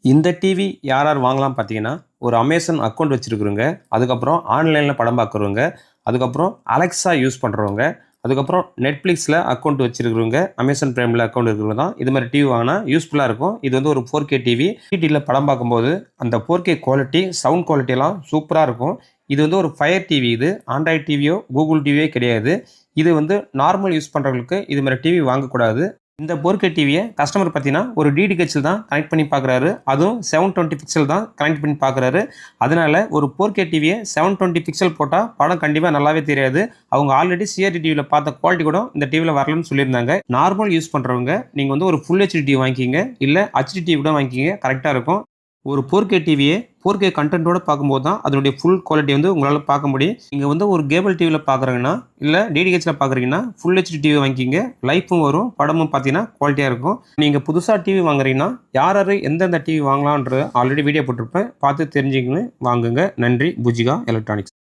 இந்த டிவி யார் யார் வாங்கலாம் பார்த்தீங்கன்னா, ஒரு அமேசான் அக்கவுண்ட் வச்சிருக்கிறவங்க, அதுக்கப்புறம் ஆன்லைன்ல படம் பார்க்குறவங்க, அதுக்கப்புறம் அலெக்ஸா யூஸ் பண்றவங்க, அதுக்கப்புறம் Netflixல அக்கவுண்ட் வச்சிருக்கிறவங்க, அமேசான் பிரைம்ல அக்கவுண்ட் இருக்கிறவங்க தான் இது மாரி டிவி வாங்குனா யூஸ்ஃபுல்லா இருக்கும். இது வந்து ஒரு 4K டிவி. டிவில படம் பார்க்கும்போது அந்த 4K குவாலிட்டி, சவுண்ட் குவாலிட்டி எல்லாம் சூப்பரா இருக்கும். இது வந்து ஒரு ஃபயர் டிவி இது. ஆண்ட்ராய்ட் டிவியோ, கூகுள் டிவியோ கிடையாது. இது வந்து நார்மல் யூஸ் பண்றவங்களுக்கு இது மாரி டிவி வாங்கக்கூடாது. இந்த 4K டிவிய கஸ்டமர் பார்த்தீங்கன்னா, ஒரு டிடிஹெச்ல தான் கனெக்ட் பண்ணி பார்க்குறாரு. அதுவும் 720 பிக்சல் தான் கனெக்ட் பண்ணி பார்க்குறாரு. அதனால ஒரு 4K டிவிய 720 பிக்சல் போட்டா படம் கண்டிப்பா நல்லாவே தெரியாது. அவங்க ஆல்ரெடி சிஆர்டி டிவில பார்த்த குவாலிட்டி கூட இந்த டிவில வரலன்னு சொல்லியிருந்தாங்க. நார்மல் யூஸ் பண்றவங்க நீங்க வந்து ஒரு ஃபுல் ஹெச்டி டிவி வாங்கிக்கிங்க. இல்ல ஹெச்டி டிவி கூட வாங்கிக்கிங்க. கரெக்ட்டா இருக்கும். ஒரு 4K டிவிய 4K கன்டென்ட்டோட பார்க்கும்போது தான் அதனுடைய ஃபுல் குவாலிட்டி வந்து உங்களால பார்க்க முடியும். நீங்க வந்து ஒரு கேபிள் டிவில பார்க்குறீங்கன்னா, இல்ல டிடிஹெச்ல பார்க்குறீங்கன்னா, ஃபுல் ஹெச்டி டிவி வாங்கிக்கிங்க. லைஃப்பும் வரும். படமும் பார்த்தீங்கன்னா குவாலிட்டியா இருக்கும். நீங்க புதுசா டிவி வாங்குறீங்கன்னா, யார் யாரு எந்தெந்த டிவி வாங்கலாம்ன்ற ஆல்ரெடி வீடியோ போட்டிருப்பேன். பார்த்து தெரிஞ்சுக்கின்னு வாங்குங்க. நன்றி. பூஜிகா எலக்ட்ரானிக்ஸ்.